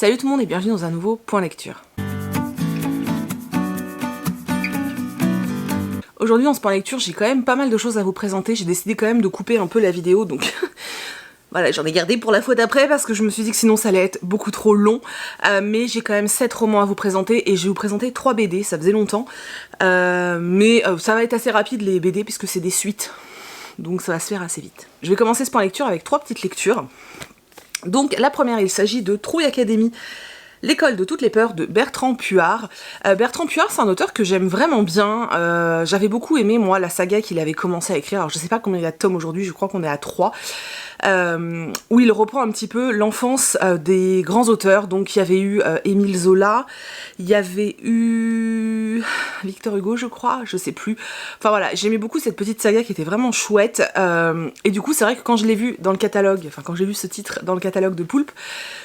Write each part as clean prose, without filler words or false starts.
Salut tout le monde et bienvenue dans un nouveau point lecture. Aujourd'hui dans ce point lecture, j'ai quand même pas mal de choses à vous présenter. J'ai décidé quand même de couper un peu la vidéo, donc voilà, j'en ai gardé pour la fois d'après parce que je me suis dit que sinon ça allait être beaucoup trop long. Mais j'ai quand même 7 romans à vous présenter et je vais vous présenter 3 BD, ça faisait longtemps. Mais ça va être assez rapide les BD puisque c'est des suites. Donc ça va se faire assez vite. Je vais commencer ce point lecture avec 3 petites lectures. Donc la première, il s'agit de Trouille Académie, l'école de toutes les peurs de Bertrand Puart. Bertrand Puart, c'est un auteur que j'aime vraiment bien. J'avais beaucoup aimé, moi, la saga qu'il avait commencé à écrire. Alors je sais pas combien il y a de tomes aujourd'hui, je crois qu'on est à 3. Où il reprend un petit peu l'enfance des grands auteurs. Donc il y avait eu Émile Zola, il y avait eu Victor Hugo, je crois, je sais plus. Enfin voilà, j'aimais beaucoup cette petite saga qui était vraiment chouette. Et du coup, c'est vrai que quand je l'ai vu dans le catalogue, enfin quand j'ai vu ce titre dans le catalogue de Poulpe,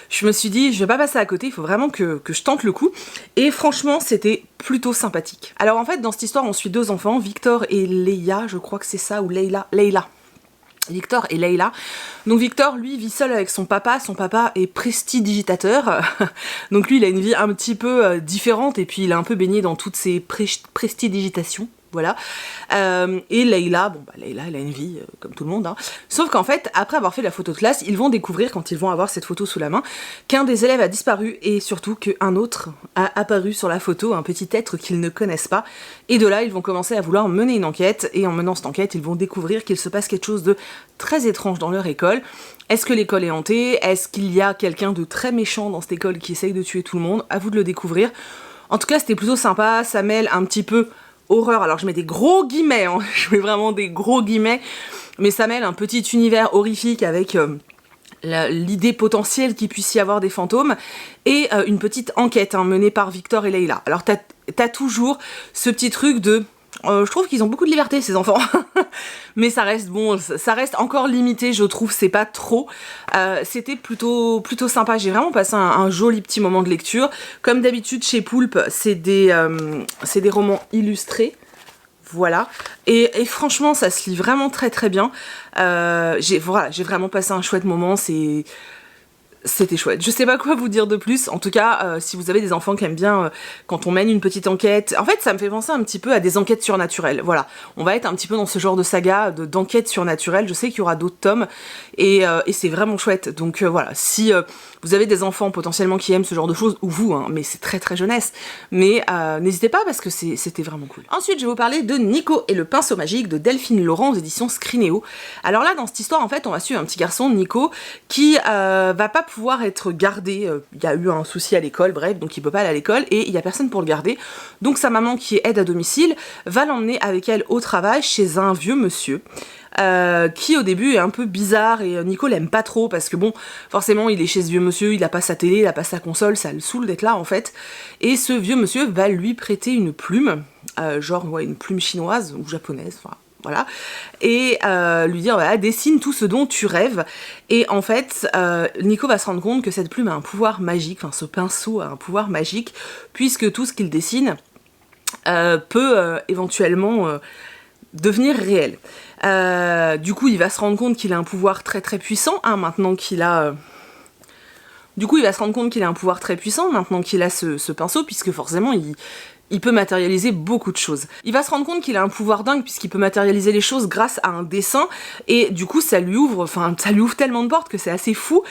je me suis dit, je vais pas passer à côté, il faut vraiment que je tente le coup. Et franchement, c'était plutôt sympathique. Alors en fait, dans cette histoire, on suit 2 enfants, Victor et Leia, je crois que c'est ça, ou Leila. Victor et Leila. Donc Victor, lui, vit seul avec son papa est prestidigitateur, donc lui il a une vie un petit peu différente et puis il est un peu baigné dans toutes ces prestidigitations. Voilà. Et Leila, bon bah Leila elle a une vie comme tout le monde, hein. Sauf qu'en fait, après avoir fait la photo de classe, ils vont découvrir, quand ils vont avoir cette photo sous la main, qu'un des élèves a disparu et surtout qu'un autre a apparu sur la photo, un petit être qu'ils ne connaissent pas. Et de là, ils vont commencer à vouloir mener une enquête, et en menant cette enquête, ils vont découvrir qu'il se passe quelque chose de très étrange dans leur école. Est-ce que l'école est hantée? Est-ce qu'il y a quelqu'un de très méchant dans cette école qui essaye de tuer tout le monde? À vous de le découvrir. En tout cas, c'était plutôt sympa, ça mêle un petit peu horreur, alors je mets des gros guillemets, hein. Je mets vraiment des gros guillemets, mais ça mêle un petit univers horrifique avec l'idée potentielle qu'il puisse y avoir des fantômes, et une petite enquête menée par Victor et Leila. Alors t'as toujours ce petit truc de... je trouve qu'ils ont beaucoup de liberté ces enfants, mais ça reste bon, ça reste encore limité, je trouve, c'est pas trop. C'était plutôt sympa, j'ai vraiment passé un joli petit moment de lecture. Comme d'habitude chez Poulpe, c'est des romans illustrés, voilà. Et franchement, ça se lit vraiment très très bien. J'ai vraiment passé un chouette moment, c'était chouette. Je sais pas quoi vous dire de plus. En tout cas, si vous avez des enfants qui aiment bien quand on mène une petite enquête... En fait, ça me fait penser un petit peu à des enquêtes surnaturelles. Voilà. On va être un petit peu dans ce genre de saga d'enquête surnaturelle. Je sais qu'il y aura d'autres tomes. Et c'est vraiment chouette. Donc voilà. Si vous avez des enfants potentiellement qui aiment ce genre de choses, ou vous, hein, mais c'est très très jeunesse. Mais n'hésitez pas parce que c'était vraiment cool. Ensuite, je vais vous parler de Nico et le pinceau magique de Delphine Laurent aux éditions Scrinéo. Alors là, dans cette histoire, en fait, on va suivre un petit garçon, Nico, qui va pas pouvoir être gardé, il y a eu un souci à l'école, bref, donc il peut pas aller à l'école et il y a personne pour le garder. Donc sa maman, qui est aide à domicile, va l'emmener avec elle au travail chez un vieux monsieur. Qui au début est un peu bizarre et Nico l'aime pas trop parce que bon, forcément il est chez ce vieux monsieur, il a pas sa télé, il a pas sa console, ça le saoule d'être là en fait. Et ce vieux monsieur va lui prêter une plume, genre ouais, une plume chinoise ou japonaise, enfin voilà, et lui dire voilà, dessine tout ce dont tu rêves. Et en fait, Nico va se rendre compte que cette plume a un pouvoir magique, enfin ce pinceau a un pouvoir magique, puisque tout ce qu'il dessine peut éventuellement devenir réel. Du coup, il va se rendre compte qu'il a un pouvoir très très puissant, hein, maintenant qu'il a... Du coup, il va se rendre compte qu'il a un pouvoir très puissant, maintenant qu'il a ce pinceau, puisque forcément, il peut matérialiser beaucoup de choses. Il va se rendre compte qu'il a un pouvoir dingue puisqu'il peut matérialiser les choses grâce à un dessin, et du coup ça lui ouvre tellement de portes que c'est assez fou.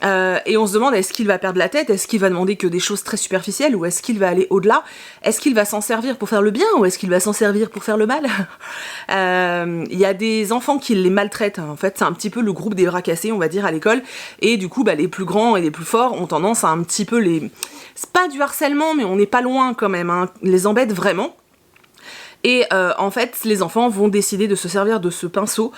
Et on se demande, est-ce qu'il va perdre la tête, est-ce qu'il va demander que des choses très superficielles, ou est-ce qu'il va aller au-delà, est-ce qu'il va s'en servir pour faire le bien, ou est-ce qu'il va s'en servir pour faire le mal. Il y a des enfants qui les maltraitent, en fait c'est un petit peu le groupe des bras cassés, on va dire, à l'école, et du coup les plus grands et les plus forts ont tendance à un petit peu les... C'est pas du harcèlement, mais on n'est pas loin quand même, hein, les embête vraiment. Et en fait, les enfants vont décider de se servir de ce pinceau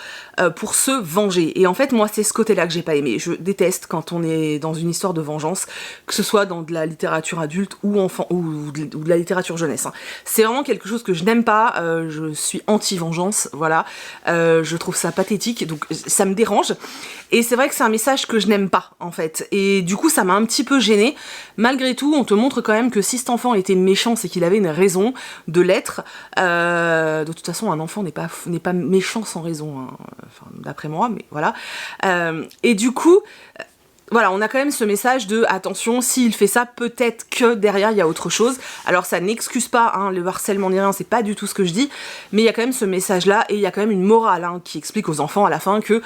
pour se venger. Et en fait, moi, c'est ce côté-là que j'ai pas aimé. Je déteste quand on est dans une histoire de vengeance, que ce soit dans de la littérature adulte ou enfant ou de la littérature jeunesse, hein. C'est vraiment quelque chose que je n'aime pas. Je suis anti-vengeance, voilà. Je trouve ça pathétique, donc ça me dérange. Et c'est vrai que c'est un message que je n'aime pas, en fait. Et du coup, ça m'a un petit peu gênée. Malgré tout, on te montre quand même que si cet enfant était méchant, c'est qu'il avait une raison de l'être. De toute façon, un enfant n'est pas méchant sans raison, hein. Enfin, d'après moi, mais voilà. Et du coup... voilà, on a quand même ce message de attention, s'il fait ça, peut-être que derrière il y a autre chose. Alors ça n'excuse pas hein, le harcèlement ni rien, c'est pas du tout ce que je dis, mais il y a quand même ce message-là et il y a quand même une morale hein, qui explique aux enfants à la fin que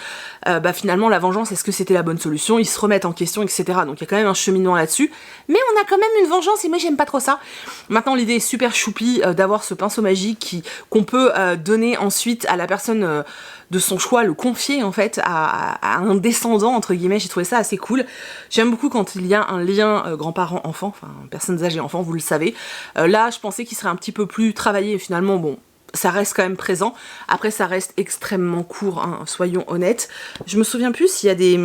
finalement la vengeance, est-ce que c'était la bonne solution? Ils se remettent en question, etc. Donc il y a quand même un cheminement là-dessus, mais on a quand même une vengeance et moi j'aime pas trop ça. Maintenant l'idée est super choupie d'avoir ce pinceau magique qu'on peut donner ensuite à la personne de son choix, le confier en fait à un descendant entre guillemets. J'ai trouvé ça assez cool. J'aime beaucoup quand il y a un lien grands-parents-enfants, enfin personnes âgées enfants, vous le savez. Là je pensais qu'il serait un petit peu plus travaillé et finalement bon, ça reste quand même présent. Après ça reste extrêmement court, hein, soyons honnêtes. Je me souviens plus s'il y a des...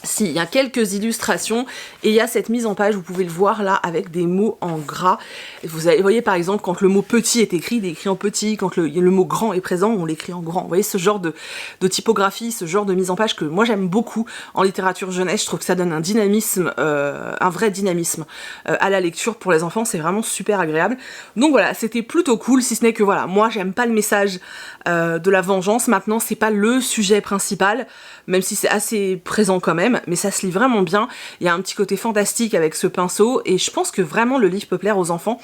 Si, il y a quelques illustrations et il y a cette mise en page, vous pouvez le voir là avec des mots en gras. Vous voyez par exemple quand le mot petit est écrit, il est écrit en petit, quand le mot grand est présent, on l'écrit en grand. Vous voyez ce genre de typographie, ce genre de mise en page que moi j'aime beaucoup en littérature jeunesse. Je trouve que ça donne un dynamisme, un vrai dynamisme à la lecture pour les enfants, c'est vraiment super agréable. Donc voilà, c'était plutôt cool, si ce n'est que voilà, moi j'aime pas le message de la vengeance. Maintenant c'est pas le sujet principal, même si c'est assez présent quand même, mais ça se lit vraiment bien. Il y a un petit côté fantastique avec ce pinceau et je pense que vraiment le livre peut plaire aux enfants,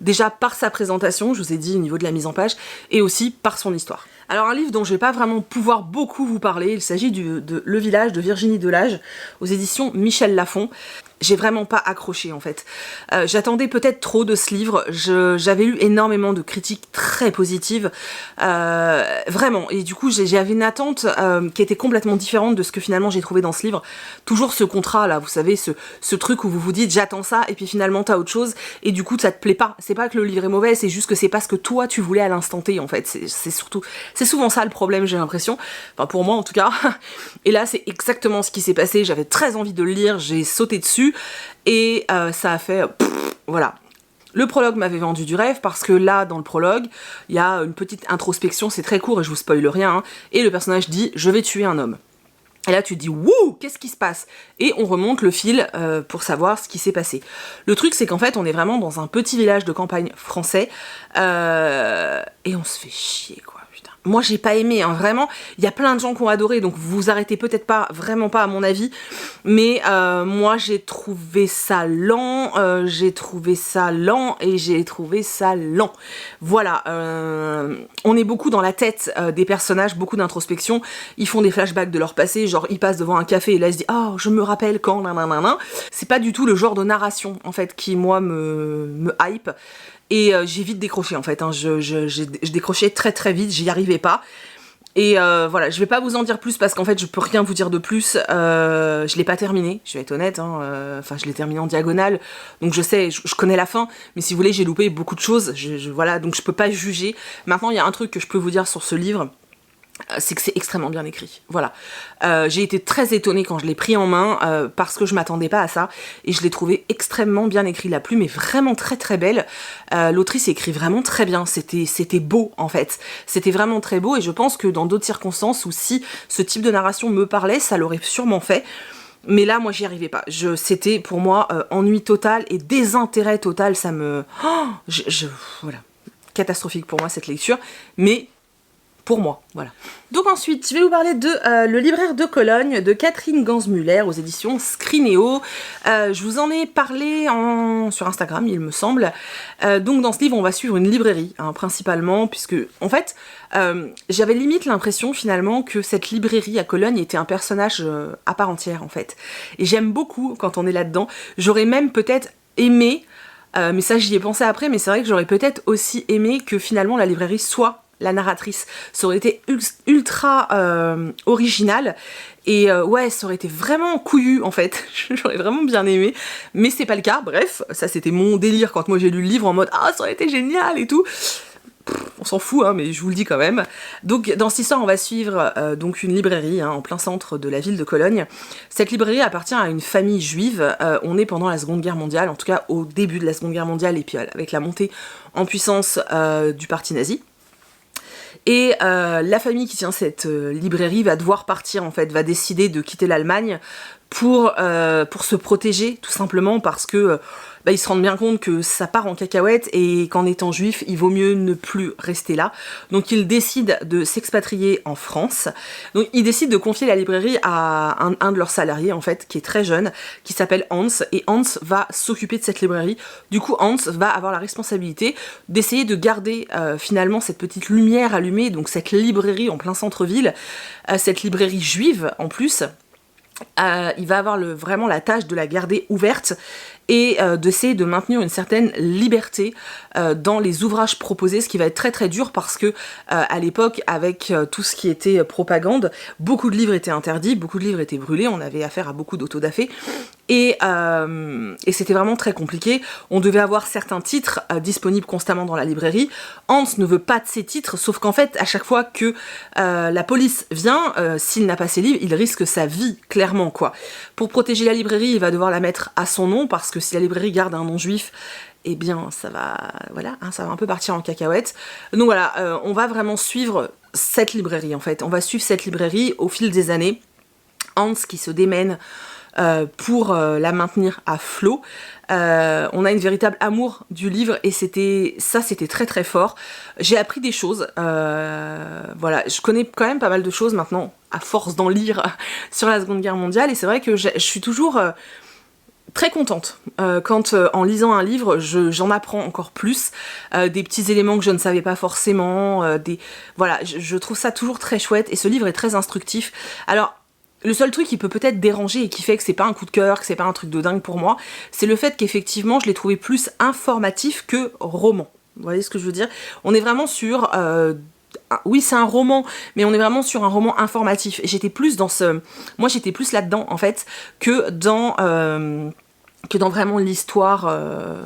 déjà par sa présentation, je vous ai dit au niveau de la mise en page, et aussi par son histoire. Alors un livre dont je vais pas vraiment pouvoir beaucoup vous parler, il s'agit de Le Village de Virginie Delage aux éditions Michel Lafon. J'ai vraiment pas accroché en fait. J'attendais peut-être trop de ce livre, j'avais lu énormément de critiques très positives, vraiment, et du coup j'avais une attente qui était complètement différente de ce que finalement j'ai trouvé dans ce livre. Toujours ce contrat là, vous savez, ce truc où vous vous dites j'attends ça, et puis finalement t'as autre chose, et du coup ça te plaît pas. C'est pas que le livre est mauvais, c'est juste que c'est pas ce que toi tu voulais à l'instant T en fait. C'est souvent ça le problème, j'ai l'impression, enfin pour moi en tout cas. Et là c'est exactement ce qui s'est passé, j'avais très envie de le lire, j'ai sauté dessus, et ça a fait... voilà. Le prologue m'avait vendu du rêve parce que là, dans le prologue, il y a une petite introspection, c'est très court et je vous spoile rien, hein, et le personnage dit « je vais tuer un homme ». Et là tu te dis « wouh, qu'est-ce qui se passe ?» Et on remonte le fil pour savoir ce qui s'est passé. Le truc c'est qu'en fait on est vraiment dans un petit village de campagne français, et on se fait chier quoi. Moi j'ai pas aimé, hein, vraiment, il y a plein de gens qui ont adoré, donc vous arrêtez peut-être pas, vraiment pas à mon avis, mais moi j'ai trouvé ça lent, et j'ai trouvé ça lent. Voilà, on est beaucoup dans la tête des personnages, beaucoup d'introspection, ils font des flashbacks de leur passé, genre ils passent devant un café et là ils se disent « oh, je me rappelle quand, nanana ». C'est pas du tout le genre de narration, en fait, qui moi me hype. Et j'ai vite décroché en fait, hein. Je décrochais très très vite, j'y arrivais pas. Et voilà, je vais pas vous en dire plus parce qu'en fait je peux rien vous dire de plus. Je l'ai pas terminé, je vais être honnête, hein. Enfin je l'ai terminé en diagonale, donc je sais, je connais la fin, mais si vous voulez j'ai loupé beaucoup de choses, voilà, donc je peux pas juger. Maintenant il y a un truc que je peux vous dire sur ce livre, c'est que c'est extrêmement bien écrit, voilà. J'ai été très étonnée quand je l'ai pris en main, parce que je m'attendais pas à ça, et je l'ai trouvé extrêmement bien écrit. La plume est vraiment très très belle, l'autrice écrit vraiment très bien, c'était beau en fait, c'était vraiment très beau, et je pense que dans d'autres circonstances, où si ce type de narration me parlait, ça l'aurait sûrement fait. Mais là, moi, j'y arrivais pas. C'était pour moi ennui total et désintérêt total, ça me... Oh, voilà, catastrophique pour moi cette lecture, mais... pour moi, voilà. Donc ensuite, je vais vous parler de Le libraire de Cologne de Catherine Gansmuller aux éditions Scrinéo. Je vous en ai parlé sur Instagram, il me semble. Donc dans ce livre, on va suivre une librairie, hein, principalement, puisque en fait, j'avais limite l'impression finalement que cette librairie à Cologne était un personnage à part entière, en fait. Et j'aime beaucoup quand on est là-dedans. J'aurais même peut-être aimé, mais ça j'y ai pensé après, mais c'est vrai que j'aurais peut-être aussi aimé que finalement la librairie soit la narratrice. Ça aurait été ultra original, et ouais, ça aurait été vraiment couillu en fait. J'aurais vraiment bien aimé, mais c'est pas le cas. Bref, ça c'était mon délire quand moi j'ai lu le livre en mode ah ça aurait été génial et tout. On s'en fout, hein, mais je vous le dis quand même. Donc dans cette histoire, on va suivre donc une librairie, hein, en plein centre de la ville de Cologne. Cette librairie appartient à une famille juive. On est pendant la Seconde Guerre mondiale, en tout cas au début de la Seconde Guerre mondiale, et puis avec la montée en puissance du parti nazi. Et la famille qui tient cette librairie va devoir partir en fait, va décider de quitter l'Allemagne pour se protéger, tout simplement parce que ils se rendent bien compte que ça part en cacahuète et qu'en étant juif, il vaut mieux ne plus rester là. Donc ils décident de s'expatrier en France. Donc ils décident de confier la librairie à un de leurs salariés, en fait, qui est très jeune, qui s'appelle Hans, et Hans va s'occuper de cette librairie. Du coup, Hans va avoir la responsabilité d'essayer de garder finalement cette petite lumière allumée, donc cette librairie en plein centre-ville, cette librairie juive en plus. Il va avoir vraiment la tâche de la garder ouverte et d'essayer de maintenir une certaine liberté dans les ouvrages proposés, ce qui va être très très dur parce que à l'époque, avec tout ce qui était propagande, beaucoup de livres étaient interdits, beaucoup de livres étaient brûlés, on avait affaire à beaucoup d'autodafé. Et c'était vraiment très compliqué. On devait avoir certains titres disponibles constamment dans la librairie. Hans ne veut pas de ces titres, sauf qu'en fait, à chaque fois que la police vient, s'il n'a pas ses livres, il risque sa vie, clairement, quoi. Pour protéger la librairie, il va devoir la mettre à son nom, parce que si la librairie garde un nom juif, eh bien, ça va, voilà, hein, ça va un peu partir en cacahuète. Donc voilà, on va vraiment suivre cette librairie, en fait. On va suivre cette librairie au fil des années. Hans qui se démène pour la maintenir à flot. On a une véritable amour du livre et c'était très très fort. J'ai appris des choses, voilà, je connais quand même pas mal de choses maintenant à force d'en lire sur la Seconde Guerre mondiale, et c'est vrai que je suis toujours très contente quand en lisant un livre j'en apprends encore plus, des petits éléments que je ne savais pas forcément, voilà, je trouve ça toujours très chouette, et ce livre est très instructif. Alors le seul truc qui peut peut-être déranger et qui fait que c'est pas un coup de cœur, que c'est pas un truc de dingue pour moi, c'est le fait qu'effectivement je l'ai trouvé plus informatif que roman. Vous voyez ce que je veux dire? On est vraiment sur... oui, c'est un roman, mais on est vraiment sur un roman informatif. Et j'étais plus dans ce... Moi j'étais plus là-dedans en fait que dans vraiment l'histoire,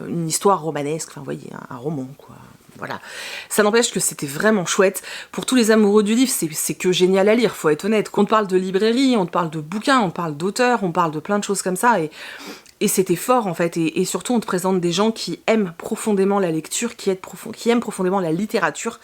une histoire romanesque, enfin vous voyez, un roman quoi. Voilà. Ça n'empêche que c'était vraiment chouette. Pour tous les amoureux du livre, c'est que génial à lire, faut être honnête. Quand on parle de librairie, on parle de bouquins, on parle d'auteurs, on parle de plein de choses comme ça, et c'était fort en fait. Et surtout, on te présente des gens qui aiment profondément la lecture, qui aiment profondément la littérature.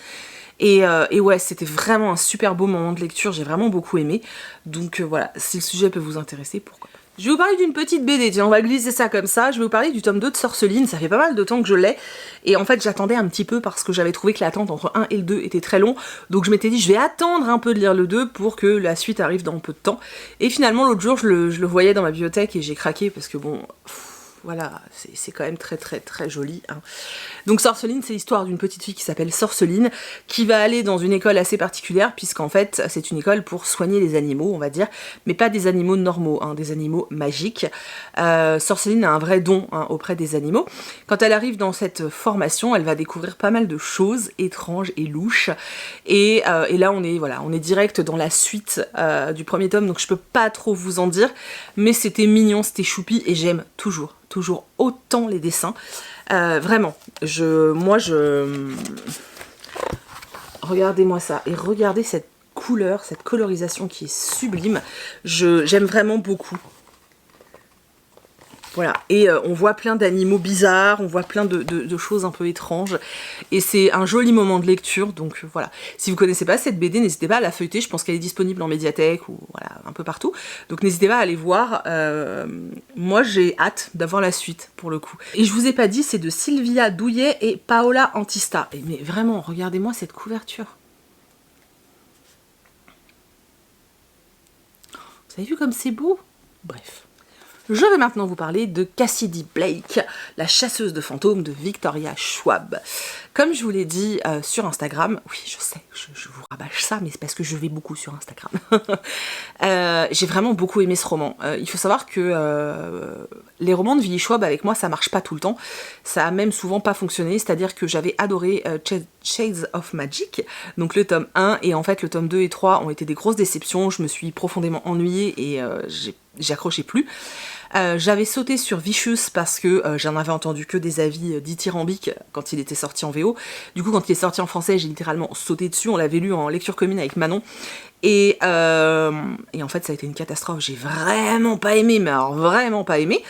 Et ouais, c'était vraiment un super beau moment de lecture, j'ai vraiment beaucoup aimé. Donc voilà, si le sujet peut vous intéresser, pourquoi pas. Je vais vous parler d'une petite BD, tiens, on va glisser ça comme ça. Je vais vous parler du tome 2 de Sorceline, ça fait pas mal de temps que je l'ai. Et en fait, j'attendais un petit peu parce que j'avais trouvé que l'attente entre 1 et le 2 était très long. Donc je m'étais dit, je vais attendre un peu de lire le 2 pour que la suite arrive dans peu de temps. Et finalement, l'autre jour, je le voyais dans ma bibliothèque et j'ai craqué parce que bon... Voilà, c'est quand même très très très joli, hein. Donc Sorceline, c'est l'histoire d'une petite fille qui s'appelle Sorceline, qui va aller dans une école assez particulière, puisqu'en fait c'est une école pour soigner les animaux, on va dire, mais pas des animaux normaux, hein, des animaux magiques. Sorceline a un vrai don, hein, auprès des animaux. Quand elle arrive dans cette formation, elle va découvrir pas mal de choses étranges et louches, et là on est direct dans la suite du premier tome, donc je peux pas trop vous en dire, mais c'était mignon, c'était choupi, et j'aime toujours autant les dessins. Vraiment, regardez-moi ça, et regardez cette couleur, cette colorisation qui est sublime. J'aime vraiment beaucoup. Voilà, et on voit plein d'animaux bizarres, on voit plein de choses un peu étranges, et c'est un joli moment de lecture, donc voilà. Si vous connaissez pas cette BD, n'hésitez pas à la feuilleter, je pense qu'elle est disponible en médiathèque, ou voilà, un peu partout, donc n'hésitez pas à aller voir. Moi j'ai hâte d'avoir la suite, pour le coup. Et je vous ai pas dit, c'est de Sylvia Douillet et Paola Antista, mais vraiment, regardez-moi cette couverture. Vous avez vu comme c'est beau? Bref. Je vais maintenant vous parler de Cassidy Blake, la chasseuse de fantômes de Victoria Schwab. Comme je vous l'ai dit sur Instagram, oui je sais, je vous rabâche ça, mais c'est parce que je vais beaucoup sur Instagram. J'ai vraiment beaucoup aimé ce roman. Il faut savoir que les romans de Villy Schwab avec moi ça marche pas tout le temps, ça a même souvent pas fonctionné, c'est-à-dire que j'avais adoré Shades of Magic, donc le tome 1, et en fait le tome 2 et 3 ont été des grosses déceptions, je me suis profondément ennuyée et j'ai accroché plus. J'avais sauté sur Vicious parce que j'en avais entendu que des avis dithyrambiques quand il était sorti en VO. Du coup, quand il est sorti en français, j'ai littéralement sauté dessus. On l'avait lu en lecture commune avec Manon. Et en fait, ça a été une catastrophe. J'ai vraiment pas aimé, mais alors vraiment pas aimé.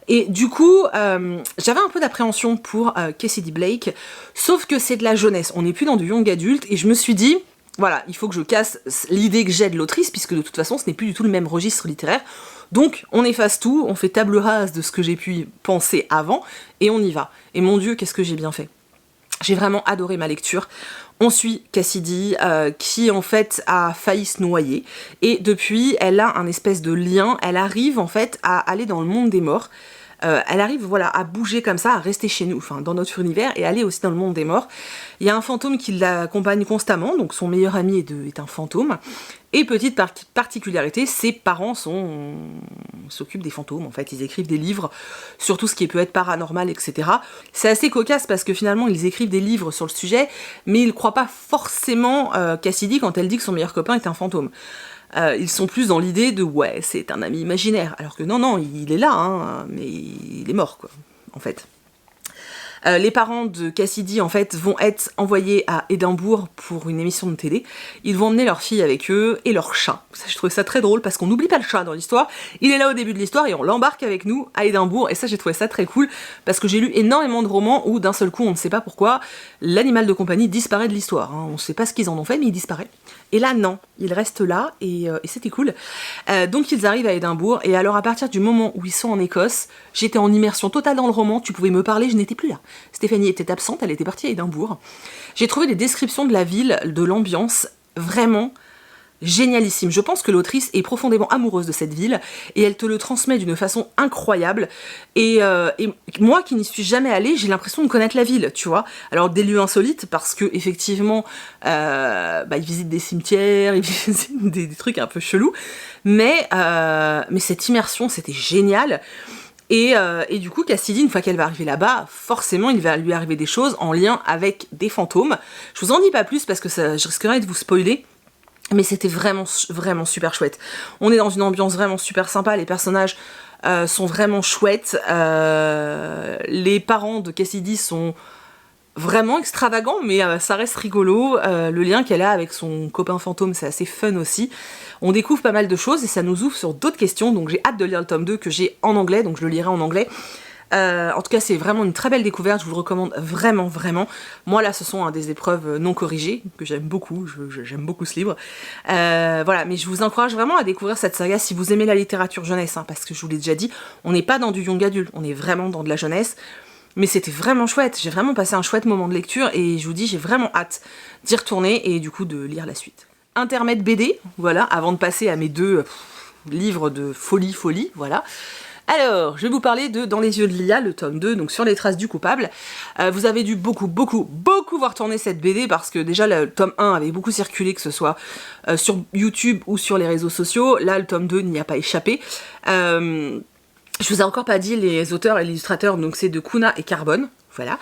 Et du coup, j'avais un peu d'appréhension pour Cassidy Blake, sauf que c'est de la jeunesse. On n'est plus dans du young adulte, et je me suis dit... voilà, il faut que je casse l'idée que j'ai de l'autrice, puisque de toute façon, ce n'est plus du tout le même registre littéraire. Donc, on efface tout, on fait table rase de ce que j'ai pu penser avant, et on y va. Et mon Dieu, qu'est-ce que j'ai bien fait. J'ai vraiment adoré ma lecture. On suit Cassidy, qui en fait a failli se noyer, et depuis, elle a un espèce de lien, elle arrive en fait à aller dans le monde des morts. Elle arrive voilà, à bouger comme ça, à rester chez nous, enfin dans notre univers, et aller aussi dans le monde des morts. Il y a un fantôme qui l'accompagne constamment, donc son meilleur ami est un fantôme. Et petite particularité, ses parents s'occupent des fantômes, en fait, ils écrivent des livres sur tout ce qui peut être paranormal, etc. C'est assez cocasse parce que finalement, ils écrivent des livres sur le sujet, mais ils croient pas forcément Cassidy quand elle dit que son meilleur copain est un fantôme. Ils sont plus dans l'idée de ouais, c'est un ami imaginaire, alors que non, il est là, hein, mais il est mort, quoi, en fait. Les parents de Cassidy, en fait, vont être envoyés à Édimbourg pour une émission de télé. Ils vont emmener leur fille avec eux et leur chat. Ça, je trouvais ça très drôle parce qu'on n'oublie pas le chat dans l'histoire. Il est là au début de l'histoire et on l'embarque avec nous à Édimbourg. Et ça, j'ai trouvé ça très cool parce que j'ai lu énormément de romans où d'un seul coup, on ne sait pas pourquoi, l'animal de compagnie disparaît de l'histoire. Hein. On ne sait pas ce qu'ils en ont fait, mais il disparaît. Et là, non, il reste là et c'était cool. Donc ils arrivent à Édimbourg et alors à partir du moment où ils sont en Écosse, j'étais en immersion totale dans le roman, tu pouvais me parler, je n'étais plus là. Stéphanie était absente, elle était partie à Édimbourg. J'ai trouvé des descriptions de la ville, de l'ambiance, vraiment génialissime. Je pense que l'autrice est profondément amoureuse de cette ville et elle te le transmet d'une façon incroyable. Et moi qui n'y suis jamais allée, j'ai l'impression de connaître la ville, tu vois. Alors des lieux insolites parce que effectivement, ils visitent des cimetières, ils visitent des trucs un peu chelous, mais cette immersion, c'était génial. Et du coup, Cassidy, une fois qu'elle va arriver là-bas, forcément, il va lui arriver des choses en lien avec des fantômes. Je vous en dis pas plus parce que je risquerais de vous spoiler. Mais c'était vraiment, vraiment super chouette. On est dans une ambiance vraiment super sympa, les personnages sont vraiment chouettes. Les parents de Cassidy sont vraiment extravagants, mais ça reste rigolo. Le lien qu'elle a avec son copain fantôme, c'est assez fun aussi. On découvre pas mal de choses et ça nous ouvre sur d'autres questions, donc j'ai hâte de lire le tome 2 que j'ai en anglais, donc je le lirai en anglais. En tout cas, c'est vraiment une très belle découverte, je vous le recommande vraiment, vraiment. Moi, là, ce sont des épreuves non corrigées, que j'aime beaucoup, j'aime beaucoup ce livre. Voilà, mais je vous encourage vraiment à découvrir cette saga si vous aimez la littérature jeunesse, hein, parce que je vous l'ai déjà dit, on n'est pas dans du young adulte, on est vraiment dans de la jeunesse. Mais c'était vraiment chouette, j'ai vraiment passé un chouette moment de lecture et je vous dis, j'ai vraiment hâte d'y retourner et du coup de lire la suite. Intermède BD, voilà, avant de passer à mes deux livres de folie, voilà. Alors, je vais vous parler de Dans les yeux de Lia, le tome 2, donc sur les traces du coupable. Vous avez dû beaucoup voir tourner cette BD parce que déjà le tome 1 avait beaucoup circulé, que ce soit sur YouTube ou sur les réseaux sociaux. Là, le tome 2 n'y a pas échappé. Je vous ai encore pas dit les auteurs et les illustrateurs, donc c'est de Kuna et Carbone. Voilà.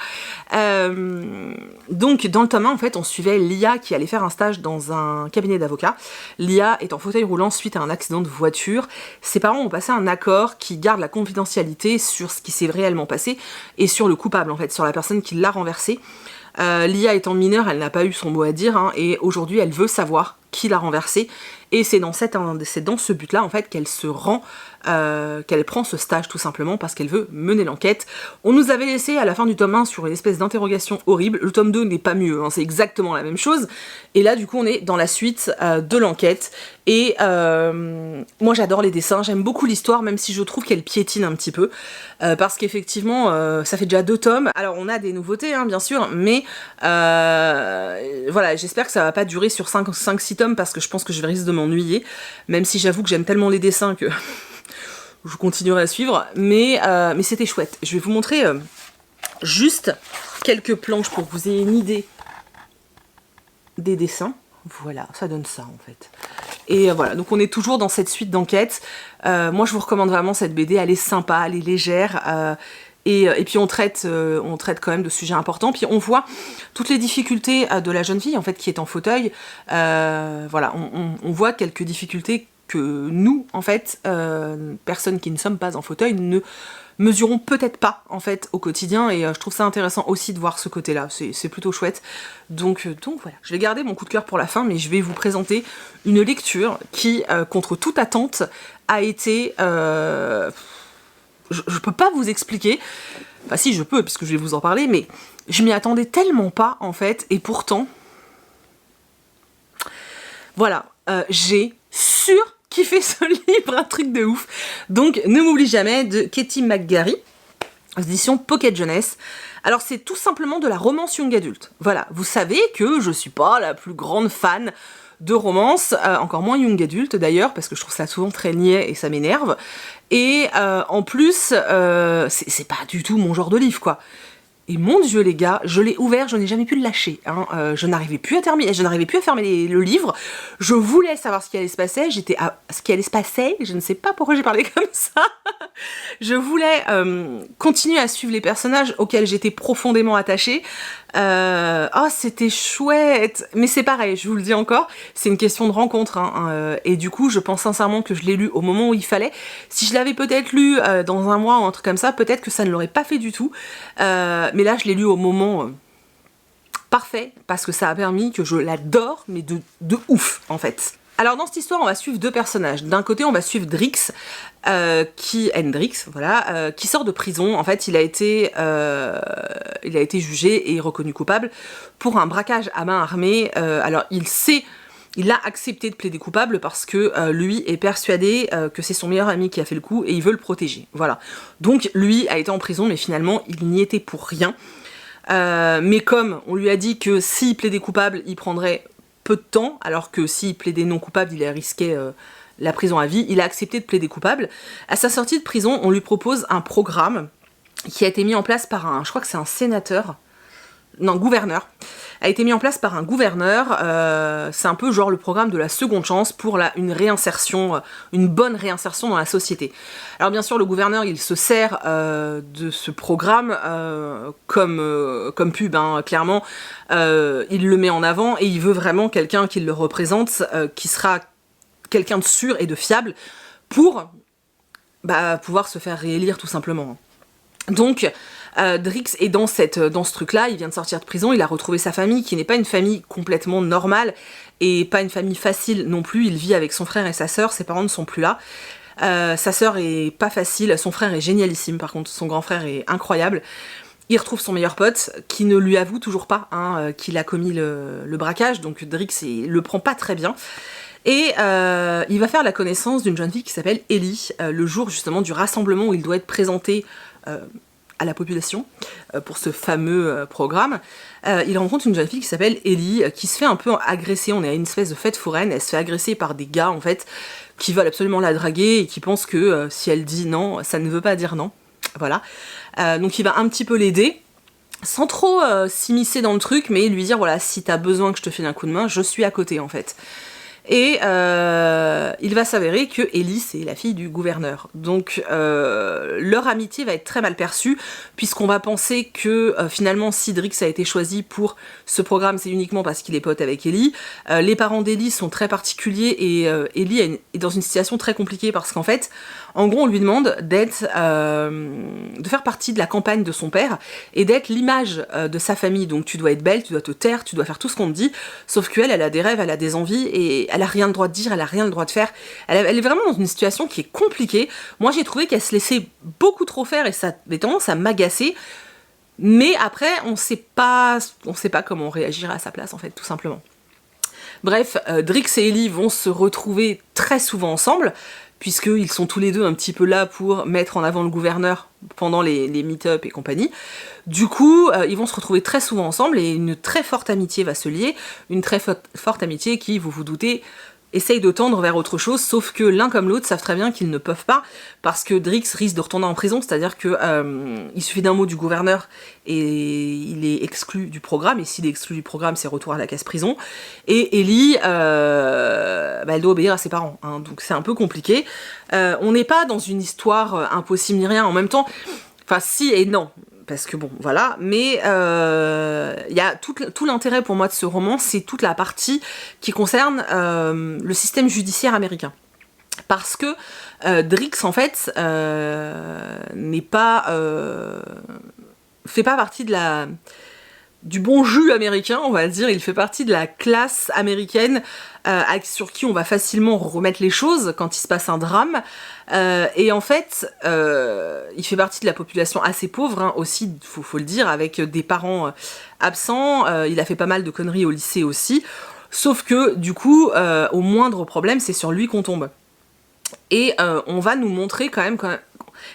Donc dans le tome 1, en fait, on suivait Lia qui allait faire un stage dans un cabinet d'avocats. Lia est en fauteuil roulant suite à un accident de voiture. Ses parents ont passé un accord qui garde la confidentialité sur ce qui s'est réellement passé et sur le coupable, en fait, sur la personne qui l'a renversé. Lia étant mineure, elle n'a pas eu son mot à dire, hein, et aujourd'hui elle veut savoir qui l'a renversé. Et c'est dans ce but-là, en fait, qu'elle se rend, qu'elle prend ce stage tout simplement parce qu'elle veut mener l'enquête. On nous avait laissé à la fin du tome 1 sur une espèce d'interrogation horrible. Le tome 2 n'est pas mieux, hein, c'est exactement la même chose. Et là, du coup, on est dans la suite de l'enquête. Et moi, j'adore les dessins, j'aime beaucoup l'histoire, même si je trouve qu'elle piétine un petit peu. Parce qu'effectivement, ça fait déjà 2 tomes. Alors, on a des nouveautés, hein, bien sûr, mais voilà, j'espère que ça va pas durer sur 5-6 tomes parce que je pense que je risque de m'ennuyer. Même si j'avoue que j'aime tellement les dessins que je continuerai à suivre. Mais c'était chouette. Je vais vous montrer juste quelques planches pour que vous ayez une idée des dessins. Voilà, ça donne ça en fait. Et voilà, donc on est toujours dans cette suite d'enquêtes. Moi je vous recommande vraiment cette BD, elle est sympa, elle est légère. Et puis on traite quand même de sujets importants. Puis on voit toutes les difficultés de la jeune fille en fait qui est en fauteuil. Voilà, on voit quelques difficultés que nous, en fait, personnes qui ne sommes pas en fauteuil, ne mesurons peut-être pas en fait au quotidien, et je trouve ça intéressant aussi de voir ce côté-là, c'est plutôt chouette. Donc voilà, je vais garder mon coup de cœur pour la fin, mais je vais vous présenter une lecture qui, contre toute attente, a été... je peux pas vous expliquer, enfin si je peux, puisque je vais vous en parler, mais je m'y attendais tellement pas en fait, et pourtant... Voilà, j'ai kiffé ce livre, un truc de ouf. Donc Ne m'oublie jamais de Katie McGarry, édition Pocket Jeunesse. Alors c'est tout simplement de la romance young adulte. Voilà, vous savez que je suis pas la plus grande fan de romance, encore moins young adulte d'ailleurs, parce que je trouve ça souvent très niais et ça m'énerve. Et en plus, c'est pas du tout mon genre de livre, quoi. Et mon Dieu les gars, je l'ai ouvert, je n'ai jamais pu le lâcher. Hein. Je n'arrivais plus à terminer, je n'arrivais plus à fermer le livre. Je voulais savoir ce qui allait se passer, j'étais à ce qui allait se passer. Je ne sais pas pourquoi j'ai parlé comme ça. Je voulais continuer à suivre les personnages auxquels j'étais profondément attachée. Oh, c'était chouette. Mais c'est pareil, je vous le dis encore, c'est une question de rencontre. Hein, et du coup, je pense sincèrement que je l'ai lu au moment où il fallait. Si je l'avais peut-être lu dans un mois ou un truc comme ça, peut-être que ça ne l'aurait pas fait du tout. Mais là, je l'ai lu au moment parfait, parce que ça a permis que je l'adore, mais de ouf, en fait. Alors dans cette histoire, on va suivre deux personnages. D'un côté, on va suivre Drix, qui sort de prison. En fait, il a été jugé et reconnu coupable pour un braquage à main armée. Alors il a accepté de plaider coupable parce que lui est persuadé que c'est son meilleur ami qui a fait le coup et il veut le protéger. Voilà. Donc lui a été en prison, mais finalement, il n'y était pour rien. Mais comme on lui a dit que s'il plaidait coupable, il prendrait peu de temps, alors que s'il plaidait non coupable, il risquait la prison à vie, il a accepté de plaider coupable. À sa sortie de prison, on lui propose un programme qui a été mis en place par je crois que c'est un sénateur, non, gouverneur, a été mis en place par un gouverneur. C'est un peu genre le programme de la seconde chance pour une réinsertion, une bonne réinsertion dans la société. Alors bien sûr, le gouverneur, il se sert de ce programme comme pub, hein, clairement. Il le met en avant et il veut vraiment quelqu'un qui le représente, qui sera quelqu'un de sûr et de fiable pour pouvoir se faire réélire tout simplement. Donc, Drix est dans ce truc-là, il vient de sortir de prison, il a retrouvé sa famille, qui n'est pas une famille complètement normale, et pas une famille facile non plus. Il vit avec son frère et sa sœur, ses parents ne sont plus là. Sa sœur est pas facile, son frère est génialissime, par contre, son grand frère est incroyable. Il retrouve son meilleur pote, qui ne lui avoue toujours pas qu'il a commis le braquage, donc Drix le prend pas très bien. Et il va faire la connaissance d'une jeune fille qui s'appelle Ellie, le jour justement du rassemblement où il doit être présenté à la population pour ce fameux programme. Il rencontre une jeune fille qui s'appelle Ellie, qui se fait un peu agresser. On est à une espèce de fête foraine, elle se fait agresser par des gars en fait qui veulent absolument la draguer et qui pensent que si elle dit non, ça ne veut pas dire non. Voilà. Donc il va un petit peu l'aider, sans trop s'immiscer dans le truc, mais lui dire voilà, si t'as besoin que je te file un coup de main, je suis à côté en fait. Et il va s'avérer que Ellie, c'est la fille du gouverneur. Donc leur amitié va être très mal perçue, puisqu'on va penser que finalement, si Drix a été choisi pour ce programme, c'est uniquement parce qu'il est pote avec Ellie. Les parents d'Ellie sont très particuliers et Ellie est dans une situation très compliquée parce qu'en fait, en gros, on lui demande de faire partie de la campagne de son père et d'être l'image de sa famille. Donc tu dois être belle, tu dois te taire, tu dois faire tout ce qu'on te dit, sauf qu'elle, elle a des rêves, elle a des envies et elle a rien le droit de dire, elle a rien le droit de faire. Elle est vraiment dans une situation qui est compliquée. Moi, j'ai trouvé qu'elle se laissait beaucoup trop faire et ça avait tendance à m'agacer. Mais après, on sait pas comment réagir à sa place, en fait, tout simplement. Bref, Drix et Ellie vont se retrouver très souvent ensemble, puisqu'ils sont tous les deux un petit peu là pour mettre en avant le gouverneur pendant les meet-up et compagnie. Du coup, ils vont se retrouver très souvent ensemble et une très forte amitié va se lier, une très forte amitié qui, vous vous doutez, essaye de tendre vers autre chose, sauf que l'un comme l'autre savent très bien qu'ils ne peuvent pas, parce que Drix risque de retourner en prison, c'est-à-dire que il suffit d'un mot du gouverneur et il est exclu du programme, et s'il est exclu du programme, c'est retour à la case prison. Et Ellie, elle doit obéir à ses parents, hein, donc c'est un peu compliqué. On n'est pas dans une histoire impossible ni rien, en même temps, enfin si et non, parce que bon, voilà, mais il y a tout l'intérêt pour moi de ce roman, c'est toute la partie qui concerne le système judiciaire américain. Parce que Drix, en fait, fait pas partie du bon jus américain, on va dire. Il fait partie de la classe américaine sur qui on va facilement remettre les choses quand il se passe un drame. Et en fait, il fait partie de la population assez pauvre, hein, aussi, faut le dire, avec des parents absents. Il a fait pas mal de conneries au lycée aussi. Sauf que du coup, au moindre problème, c'est sur lui qu'on tombe. Et on va nous montrer quand même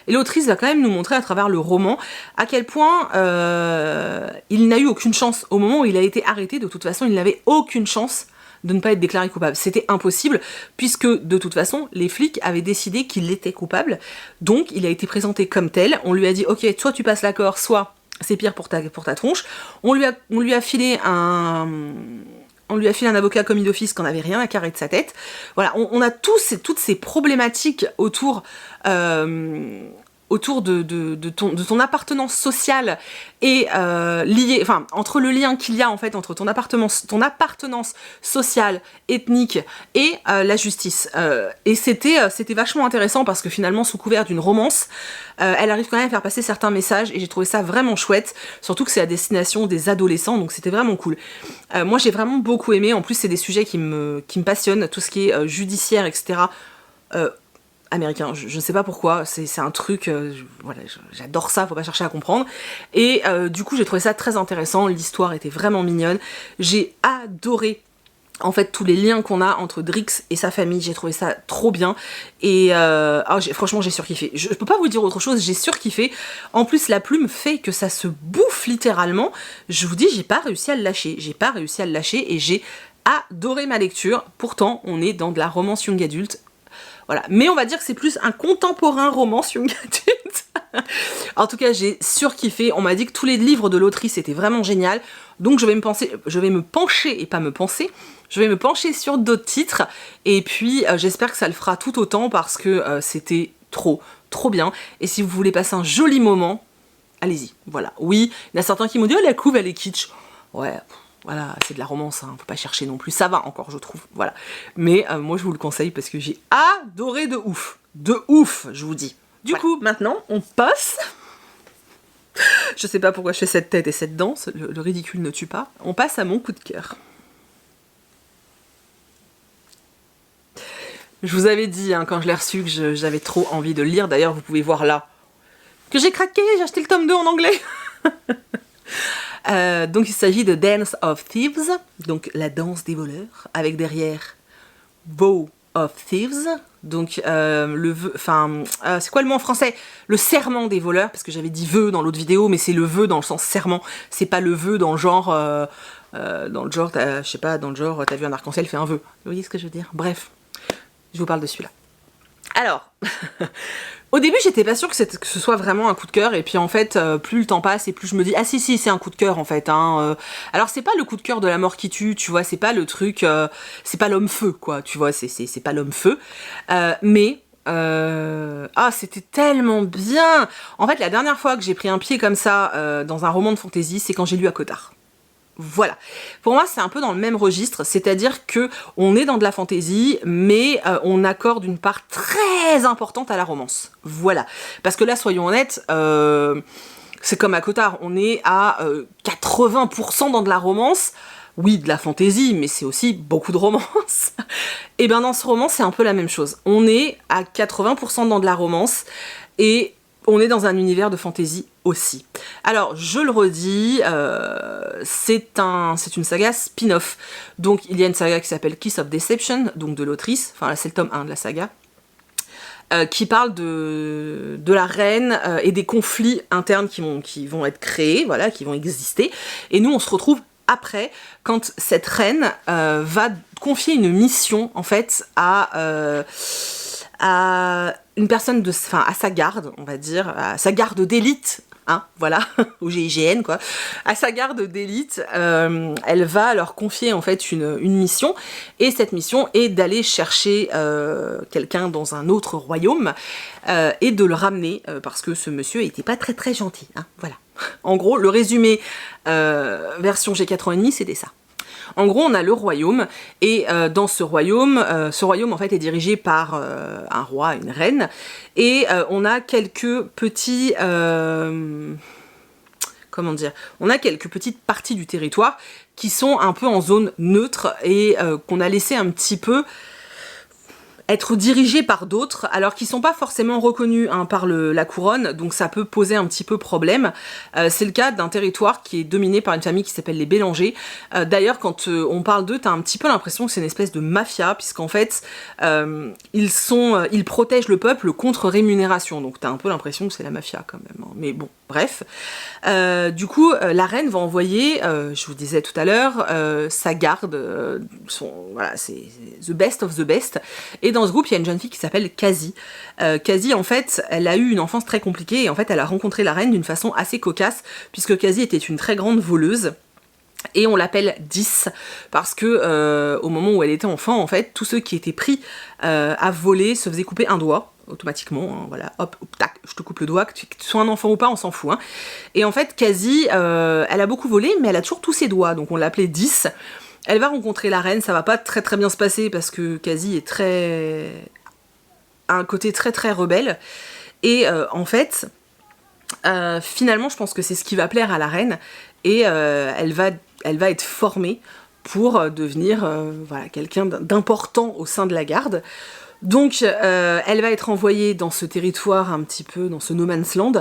et l'autrice va quand même nous montrer à travers le roman à quel point il n'a eu aucune chance. Au moment où il a été arrêté, de toute façon, il n'avait aucune chance de ne pas être déclaré coupable. C'était impossible, puisque de toute façon, les flics avaient décidé qu'il était coupable, donc il a été présenté comme tel. On lui a dit, ok, soit tu passes l'accord, soit c'est pire pour ta tronche. On lui a filé un avocat commis d'office qu'on n'avait rien à carrer de sa tête. Voilà, on a toutes ces problématiques autour de ton appartenance sociale et lié, enfin entre le lien qu'il y a en fait entre ton appartenance sociale, ethnique et la justice. Et c'était vachement intéressant parce que finalement sous couvert d'une romance, elle arrive quand même à faire passer certains messages et j'ai trouvé ça vraiment chouette, surtout que c'est à destination des adolescents, donc c'était vraiment cool. Moi j'ai vraiment beaucoup aimé, en plus c'est des sujets qui me passionnent, tout ce qui est judiciaire, etc. Américain, je ne sais pas pourquoi, c'est un truc, voilà, j'adore ça, faut pas chercher à comprendre. Et du coup j'ai trouvé ça très intéressant, l'histoire était vraiment mignonne, j'ai adoré en fait tous les liens qu'on a entre Drix et sa famille, j'ai trouvé ça trop bien, et franchement j'ai surkiffé. Je peux pas vous dire autre chose, j'ai surkiffé. En plus la plume fait que ça se bouffe littéralement, je vous dis j'ai pas réussi à le lâcher, et j'ai adoré ma lecture. Pourtant on est dans de la romance young adulte. Voilà. Mais on va dire que c'est plus un contemporain romance young adulte. En tout cas, j'ai surkiffé. On m'a dit que tous les livres de l'autrice étaient vraiment géniaux. Donc je vais me pencher sur d'autres titres. Et puis j'espère que ça le fera tout autant parce que c'était trop bien. Et si vous voulez passer un joli moment, allez-y. Voilà. Oui, il y en a certains qui m'ont dit oh la couve elle est kitsch. Ouais. Voilà, c'est de la romance, hein, faut pas chercher non plus, ça va encore je trouve, voilà. Mais moi je vous le conseille parce que j'ai adoré de ouf, je vous dis. Du coup, maintenant, on passe, je sais pas pourquoi je fais cette tête et cette danse, le ridicule ne tue pas, on passe à mon coup de cœur. Je vous avais dit hein, quand je l'ai reçu que j'avais trop envie de le lire, d'ailleurs vous pouvez voir là que j'ai craqué, j'ai acheté le tome 2 en anglais. Donc il s'agit de Dance of Thieves, donc la danse des voleurs, avec derrière Vow of Thieves, donc c'est quoi le mot en français? Le serment des voleurs, parce que j'avais dit vœu dans l'autre vidéo, mais c'est le vœu dans le sens serment, c'est pas le vœu dans le genre, je sais pas, dans le genre, t'as vu un arc-en-ciel, fais un vœu. Vous voyez ce que je veux dire? Bref, je vous parle de celui-là. Alors, au début j'étais pas sûre que ce soit vraiment un coup de cœur, et puis en fait plus le temps passe et plus je me dis ah si c'est un coup de cœur en fait hein. Alors c'est pas le coup de cœur de la mort qui tue, tu vois, c'est pas le truc, c'est pas l'homme feu quoi, tu vois, c'est pas l'homme feu, mais c'était tellement bien. En fait la dernière fois que j'ai pris un pied comme ça dans un roman de fantasy, c'est quand j'ai lu ACOTAR. Voilà. Pour moi, c'est un peu dans le même registre, c'est-à-dire que on est dans de la fantaisie, mais on accorde une part très importante à la romance. Voilà. Parce que là, soyons honnêtes, c'est comme ACOTAR, on est à 80% dans de la romance. Oui, de la fantaisie, mais c'est aussi beaucoup de romance. Et bien dans ce roman, c'est un peu la même chose. On est à 80% dans de la romance, et on est dans un univers de fantasy aussi. Alors, je le redis, c'est une saga spin-off. Donc, il y a une saga qui s'appelle Kiss of Deception, donc de l'autrice, enfin là c'est le tome 1 de la saga, qui parle de la reine et des conflits internes qui vont être créés, voilà, qui vont exister. Et nous, on se retrouve après, quand cette reine va confier une mission, en fait, à une personne à sa garde, on va dire, à sa garde d'élite, hein, voilà, au GIGN quoi, à sa garde d'élite, elle va leur confier en fait une mission, et cette mission est d'aller chercher quelqu'un dans un autre royaume et de le ramener parce que ce monsieur était pas très gentil, hein, voilà. En gros, le résumé version G4,5, c'était ça. En gros, on a le royaume, et dans ce royaume en fait est dirigé par un roi, une reine, et on a quelques petits, comment dire, on a quelques petites parties du territoire qui sont un peu en zone neutre et qu'on a laissé un petit peu être dirigés par d'autres, alors qu'ils sont pas forcément reconnus hein, par la couronne, donc ça peut poser un petit peu problème. C'est le cas d'un territoire qui est dominé par une famille qui s'appelle les Bélanger. D'ailleurs, quand on parle d'eux, t'as un petit peu l'impression que c'est une espèce de mafia, puisqu'en fait, ils protègent le peuple contre rémunération, donc t'as un peu l'impression que c'est la mafia quand même. Hein. Mais bon, bref. Du coup, la reine va envoyer, je vous disais tout à l'heure, sa garde, voilà, c'est the best of the best, et dans ce groupe, il y a une jeune fille qui s'appelle Kasi. Kasi, en fait, elle a eu une enfance très compliquée, et en fait, elle a rencontré la reine d'une façon assez cocasse, puisque Kasi était une très grande voleuse, et on l'appelle 10 parce que au moment où elle était enfant, en fait, tous ceux qui étaient pris à voler se faisaient couper un doigt automatiquement, hein, voilà, hop, tac, je te coupe le doigt, que tu sois un enfant ou pas, on s'en fout. Hein. Et en fait, Kasi, elle a beaucoup volé, mais elle a toujours tous ses doigts, donc on l'appelait 10. Elle va rencontrer la reine, ça va pas très très bien se passer parce que Kasi a un côté très très rebelle. Et en fait, finalement, je pense que c'est ce qui va plaire à la reine, et elle va être formée pour devenir voilà, quelqu'un d'important au sein de la garde. Donc elle va être envoyée dans ce territoire un petit peu, dans ce no man's land,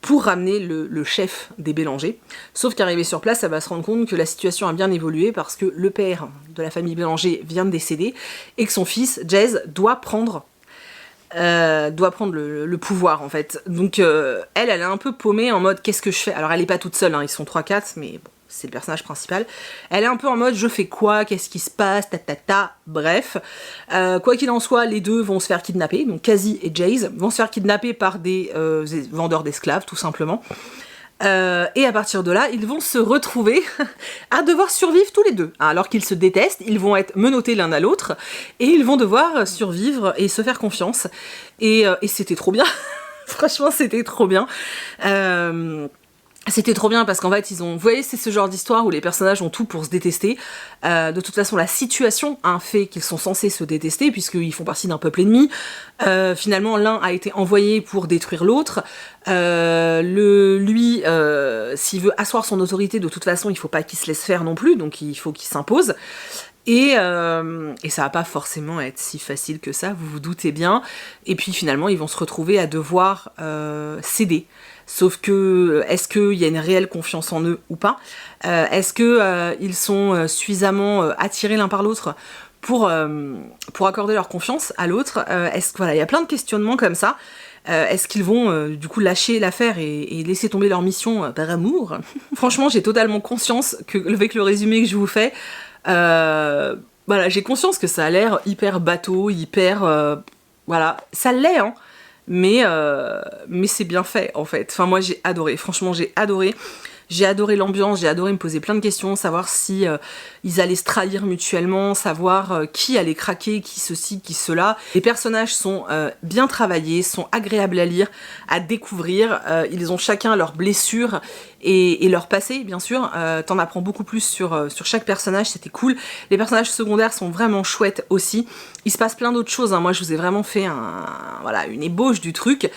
pour ramener le chef des Bélanger. Sauf qu'arrivée sur place, elle va se rendre compte que la situation a bien évolué parce que le père de la famille Bélanger vient de décéder et que son fils, Jez, doit prendre le pouvoir en fait. Donc elle est un peu paumée en mode qu'est-ce que je fais. Alors elle est pas toute seule, hein, ils sont 3-4, mais bon, c'est le personnage principal. Elle est un peu en mode je fais quoi, qu'est-ce qui se passe, bref. Quoi qu'il en soit, les deux vont se faire kidnapper, donc Kasi et Jez vont se faire kidnapper par des vendeurs d'esclaves tout simplement. Et à partir de là, ils vont se retrouver à devoir survivre tous les deux. Alors qu'ils se détestent, ils vont être menottés l'un à l'autre, et ils vont devoir survivre et se faire confiance. Et c'était trop bien. Franchement, c'était trop bien. C'était trop bien parce qu'en fait, vous voyez, c'est ce genre d'histoire où les personnages ont tout pour se détester. De toute façon, la situation a fait qu'ils sont censés se détester puisqu'ils font partie d'un peuple ennemi. Finalement, l'un a été envoyé pour détruire l'autre. Lui, s'il veut asseoir son autorité, de toute façon, il faut pas qu'il se laisse faire non plus, donc il faut qu'il s'impose. Et ça va pas forcément être si facile que ça, vous vous doutez bien. Et puis finalement, ils vont se retrouver à devoir céder. Sauf que, est-ce qu'il y a une réelle confiance en eux ou pas? Est-ce qu'ils sont suffisamment attirés l'un par l'autre pour accorder leur confiance à l'autre? Voilà, il y a plein de questionnements comme ça. Est-ce qu'ils vont du coup lâcher l'affaire et laisser tomber leur mission par amour? Franchement, j'ai totalement conscience que, avec le résumé que je vous fais, voilà, j'ai conscience que ça a l'air hyper bateau, hyper... voilà, ça l'est, hein. Mais c'est bien fait en fait. Enfin moi j'ai adoré, franchement j'ai adoré. J'ai adoré l'ambiance, j'ai adoré me poser plein de questions, savoir si ils allaient se trahir mutuellement, savoir qui allait craquer, qui ceci, qui cela. Les personnages sont bien travaillés, sont agréables à lire, à découvrir. Ils ont chacun leurs blessures et leur passé, bien sûr. T'en apprends beaucoup plus sur chaque personnage, c'était cool. Les personnages secondaires sont vraiment chouettes aussi. Il se passe plein d'autres choses, hein. Moi je vous ai vraiment fait voilà, une ébauche du truc.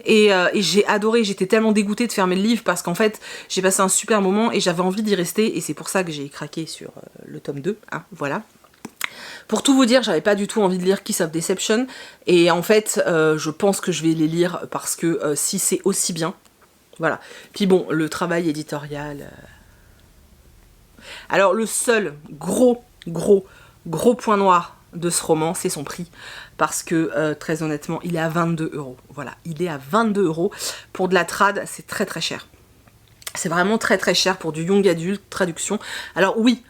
Et j'ai adoré, j'étais tellement dégoûtée de fermer le livre parce qu'en fait j'ai passé un super moment et j'avais envie d'y rester et c'est pour ça que j'ai craqué sur le tome 2, hein, voilà. Pour tout vous dire, j'avais pas du tout envie de lire Kiss of Deception et en fait je pense que je vais les lire parce que si c'est aussi bien, voilà. Puis bon, le travail éditorial... Alors le seul gros point noir de ce roman, c'est son prix. Parce que, très honnêtement, il est à 22 €. Voilà, il est à 22 €. Pour de la trad, c'est très très cher. C'est vraiment très très cher pour du young adulte, traduction. Alors oui,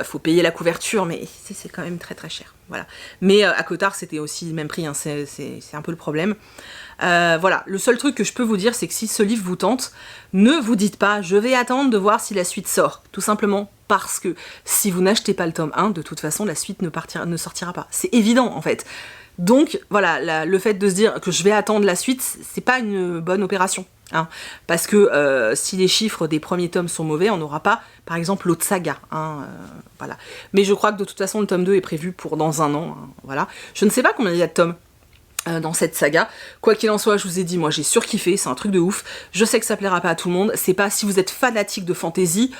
faut payer la couverture, mais c'est quand même très très cher. Voilà. Mais à Cotard, c'était aussi le même prix, hein, c'est un peu le problème. Voilà, le seul truc que je peux vous dire, c'est que si ce livre vous tente, ne vous dites pas « je vais attendre de voir si la suite sort ». Tout simplement parce que si vous n'achetez pas le tome 1, de toute façon, la suite ne sortira pas. C'est évident, en fait. Donc, voilà, le fait de se dire que je vais attendre la suite, c'est pas une bonne opération. Hein, parce que si les chiffres des premiers tomes sont mauvais, on n'aura pas, par exemple, l'autre saga. Hein, voilà. Mais je crois que de toute façon, le tome 2 est prévu pour dans un an. Hein, voilà. Je ne sais pas combien il y a de tomes dans cette saga. Quoi qu'il en soit, je vous ai dit, moi j'ai surkiffé, c'est un truc de ouf. Je sais que ça plaira pas à tout le monde. C'est pas si vous êtes fanatique de fantasy.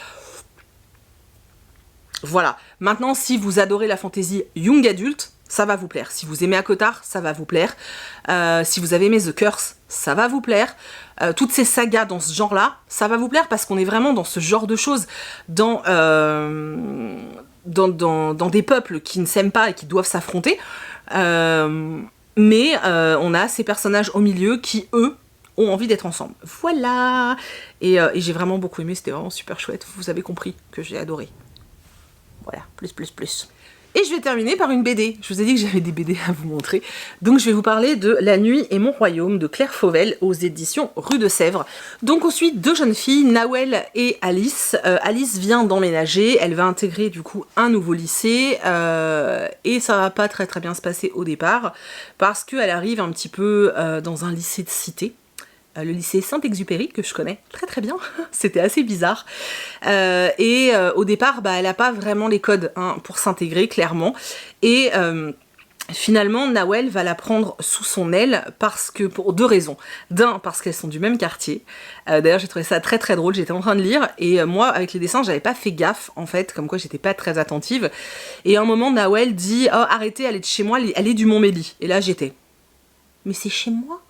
Voilà. Maintenant, si vous adorez la fantasy young adulte, ça va vous plaire. Si vous aimez ACOTAR, ça va vous plaire. Si vous avez aimé The Curse, ça va vous plaire. Toutes ces sagas dans ce genre-là, ça va vous plaire parce qu'on est vraiment dans ce genre de choses, dans des peuples qui ne s'aiment pas et qui doivent s'affronter. Mais on a ces personnages au milieu qui, eux, ont envie d'être ensemble. Voilà. Et j'ai vraiment beaucoup aimé, c'était vraiment super chouette. Vous avez compris que j'ai adoré. Voilà, plus. Et je vais terminer par une BD. Je vous ai dit que j'avais des BD à vous montrer. Donc je vais vous parler de La Nuit et mon royaume de Claire Fauvel aux éditions Rue de Sèvres. Donc on suit deux jeunes filles, Nawel et Alice. Alice vient d'emménager, elle va intégrer du coup un nouveau lycée et ça va pas très bien se passer au départ parce qu'elle arrive un petit peu dans un lycée de cité. Le lycée Saint-Exupéry, que je connais très bien, c'était assez bizarre. Au départ, elle n'a pas vraiment les codes pour s'intégrer, clairement. Et finalement, Nawel va la prendre sous son aile pour deux raisons. D'un, parce qu'elles sont du même quartier. D'ailleurs, j'ai trouvé ça très drôle, j'étais en train de lire, et moi, avec les dessins, j'avais pas fait gaffe, en fait, comme quoi j'étais pas très attentive. Et à un moment, Nawel dit « Oh, arrêtez, elle est de chez moi, elle est du Montmédy. » Et là, j'étais « Mais c'est chez moi ?»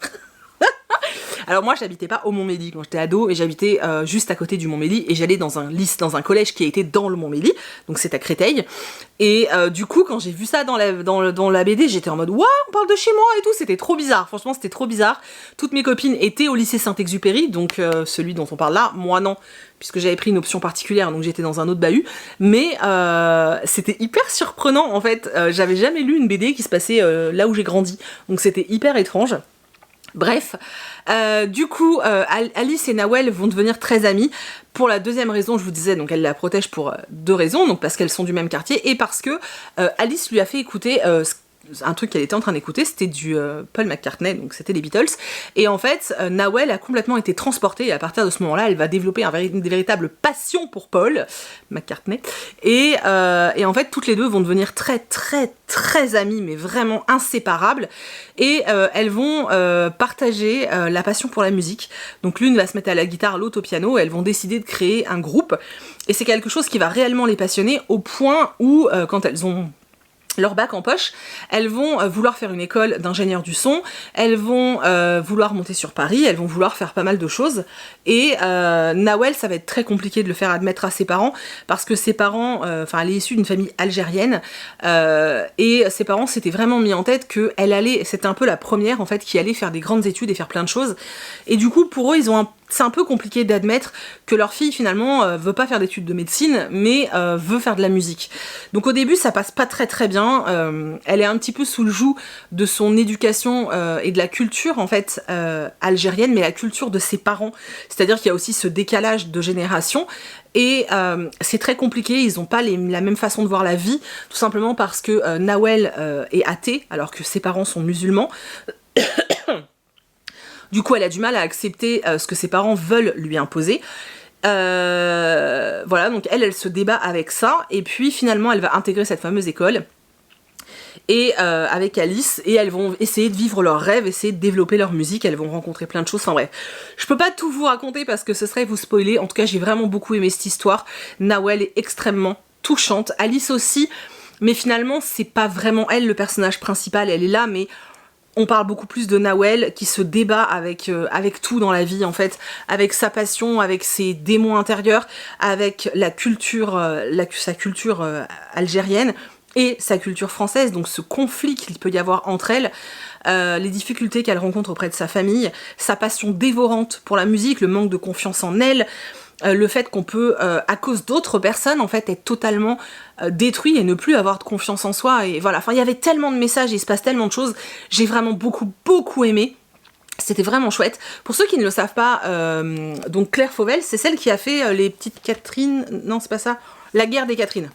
Alors moi j'habitais pas au Montmédy quand j'étais ado, et j'habitais juste à côté du Montmédy, et j'allais dans un collège qui était dans le Montmédy, donc c'est à Créteil, et du coup quand j'ai vu ça dans la BD, j'étais en mode waouh, on parle de chez moi et tout, c'était trop bizarre, franchement c'était trop bizarre. Toutes mes copines étaient au lycée Saint-Exupéry, donc celui dont on parle là, moi non, puisque j'avais pris une option particulière, donc j'étais dans un autre bahut, mais c'était hyper surprenant en fait, j'avais jamais lu une BD qui se passait là où j'ai grandi, donc c'était hyper étrange. Bref, du coup, Alice et Nawel vont devenir très amies. Pour la deuxième raison, je vous disais, donc elle la protège pour deux raisons, donc parce qu'elles sont du même quartier et parce que Alice lui a fait écouter un truc qu'elle était en train d'écouter, c'était du Paul McCartney, donc c'était les Beatles, et en fait, Nawel a complètement été transportée, et à partir de ce moment-là, elle va développer une véritable passion pour Paul McCartney, et en fait, toutes les deux vont devenir très amies, mais vraiment inséparables, et elles vont partager la passion pour la musique. Donc l'une va se mettre à la guitare, l'autre au piano, et elles vont décider de créer un groupe, et c'est quelque chose qui va réellement les passionner, au point où, quand elles ont leur bac en poche, elles vont vouloir faire une école d'ingénieur du son, elles vont vouloir monter sur Paris, elles vont vouloir faire pas mal de choses, et Nawel, ça va être très compliqué de le faire admettre à ses parents, parce que ses parents, elle est issue d'une famille algérienne, et ses parents s'étaient vraiment mis en tête qu'elle allait, c'était un peu la première en fait, qui allait faire des grandes études et faire plein de choses, et du coup pour eux, c'est un peu compliqué d'admettre que leur fille finalement veut pas faire d'études de médecine, mais veut faire de la musique. Donc au début ça passe pas très bien, elle est un petit peu sous le joug de son éducation et de la culture en fait algérienne, mais la culture de ses parents, c'est-à-dire qu'il y a aussi ce décalage de génération, et c'est très compliqué, ils ont pas la même façon de voir la vie, tout simplement parce que Nawel est athée, alors que ses parents sont musulmans. Du coup, elle a du mal à accepter ce que ses parents veulent lui imposer. Voilà, donc elle se débat avec ça, et puis finalement, elle va intégrer cette fameuse école, et avec Alice, et elles vont essayer de vivre leurs rêves, essayer de développer leur musique, elles vont rencontrer plein de choses, enfin bref. Je peux pas tout vous raconter parce que ce serait vous spoiler, en tout cas j'ai vraiment beaucoup aimé cette histoire. Nawel est extrêmement touchante, Alice aussi, mais finalement c'est pas vraiment elle le personnage principal, elle est là, mais on parle beaucoup plus de Nawel qui se débat avec tout dans la vie en fait, avec sa passion, avec ses démons intérieurs, avec la culture, sa culture algérienne et sa culture française, donc ce conflit qu'il peut y avoir entre elles, les difficultés qu'elle rencontre auprès de sa famille, sa passion dévorante pour la musique, le manque de confiance en elle, le fait qu'on peut, à cause d'autres personnes, en fait, être totalement détruit et ne plus avoir de confiance en soi, et voilà, enfin, il y avait tellement de messages, il se passe tellement de choses, j'ai vraiment beaucoup aimé. C'était vraiment chouette. Pour ceux qui ne le savent pas, donc Claire Fauvel, c'est celle qui a fait les petites Catherine, non c'est pas ça, La guerre des Catherine.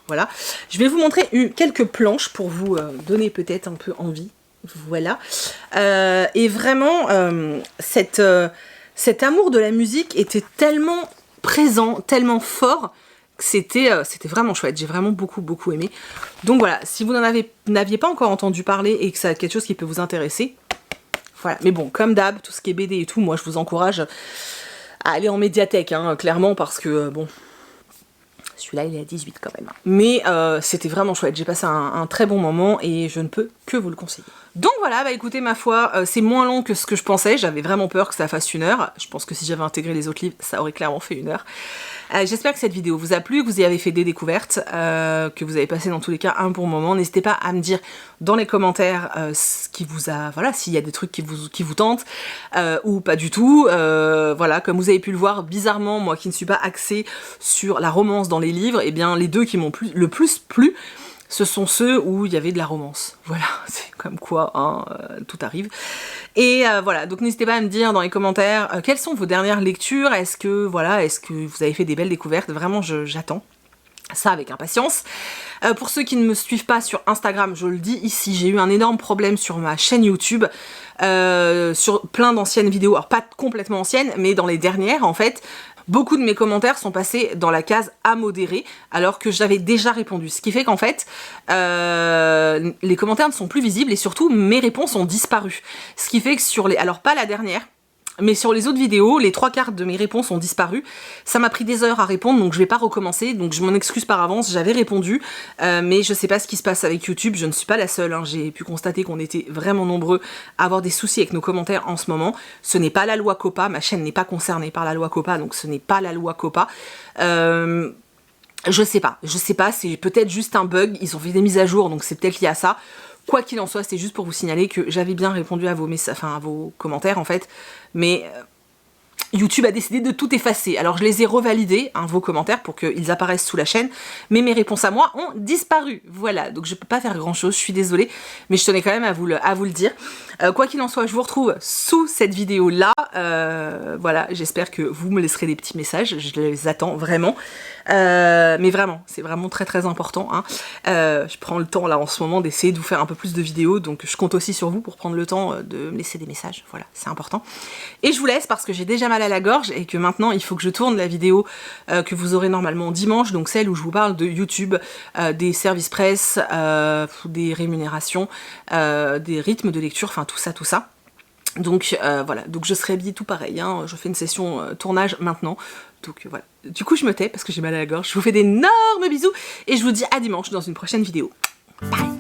Voilà. Je vais vous montrer quelques planches pour vous donner peut-être un peu envie. Voilà. Et vraiment, cet amour de la musique était tellement présent, tellement fort, que c'était vraiment chouette. J'ai vraiment beaucoup aimé. Donc voilà, si vous n'aviez pas encore entendu parler et que c'est quelque chose qui peut vous intéresser, voilà. Mais bon, comme d'hab, tout ce qui est BD et tout, moi je vous encourage à aller en médiathèque, hein, clairement, parce que bon, celui-là il est à 18 quand même. Mais c'était vraiment chouette, j'ai passé un très bon moment et je ne peux que vous le conseiller. Donc voilà, bah écoutez, ma foi, c'est moins long que ce que je pensais, j'avais vraiment peur que ça fasse 1 heure. Je pense que si j'avais intégré les autres livres, ça aurait clairement fait 1 heure. J'espère que cette vidéo vous a plu, que vous y avez fait des découvertes, que vous avez passé dans tous les cas un bon moment. N'hésitez pas à me dire dans les commentaires ce qui vous a, voilà, s'il y a des trucs qui vous tentent ou pas du tout. Voilà, comme vous avez pu le voir, bizarrement, moi qui ne suis pas axée sur la romance dans les livres, et bien les deux qui m'ont le plus plu, ce sont ceux où il y avait de la romance. Voilà, c'est comme quoi, hein, tout arrive. Et voilà, donc n'hésitez pas à me dire dans les commentaires quelles sont vos dernières lectures, est-ce que vous avez fait des belles découvertes, vraiment j'attends ça avec impatience. Pour ceux qui ne me suivent pas sur Instagram, je le dis ici, j'ai eu un énorme problème sur ma chaîne YouTube, sur plein d'anciennes vidéos, alors pas complètement anciennes, mais dans les dernières en fait. Beaucoup de mes commentaires sont passés dans la case à modérer, alors que j'avais déjà répondu. Ce qui fait qu'en fait, les commentaires ne sont plus visibles et surtout mes réponses ont disparu. Ce qui fait que sur les... Alors pas la dernière, mais sur les autres vidéos, les 3/4 de mes réponses ont disparu. Ça m'a pris des heures à répondre, donc je vais pas recommencer. Donc je m'en excuse par avance, j'avais répondu. Mais je sais pas ce qui se passe avec YouTube, je ne suis pas la seule. Hein. J'ai pu constater qu'on était vraiment nombreux à avoir des soucis avec nos commentaires en ce moment. Ce n'est pas la loi COPPA, ma chaîne n'est pas concernée par la loi COPPA, donc ce n'est pas la loi COPPA. Je sais pas, c'est peut-être juste un bug. Ils ont fait des mises à jour, donc c'est peut-être lié à ça. Quoi qu'il en soit, c'était juste pour vous signaler que j'avais bien répondu à vos messages, enfin à vos commentaires en fait, mais YouTube a décidé de tout effacer. Alors je les ai revalidés, hein, vos commentaires, pour qu'ils apparaissent sous la chaîne, mais mes réponses à moi ont disparu. Voilà, donc je peux pas faire grand chose, je suis désolée, mais je tenais quand même à vous le dire. Quoi qu'il en soit, je vous retrouve sous cette vidéo là. Voilà, j'espère que vous me laisserez des petits messages, je les attends vraiment. Mais vraiment, c'est vraiment très très important. Hein. Je prends le temps là en ce moment d'essayer de vous faire un peu plus de vidéos, donc je compte aussi sur vous pour prendre le temps de me laisser des messages. Voilà, c'est important. Et je vous laisse parce que j'ai déjà mal à la gorge et que maintenant il faut que je tourne la vidéo que vous aurez normalement dimanche, donc celle où je vous parle de YouTube, des services presse, des rémunérations, des rythmes de lecture, enfin tout ça. Donc voilà, donc je serai habillée tout pareil, hein. Je fais une session tournage maintenant, donc voilà. Du coup je me tais parce que j'ai mal à la gorge, je vous fais d'énormes bisous et je vous dis à dimanche dans une prochaine vidéo. Bye.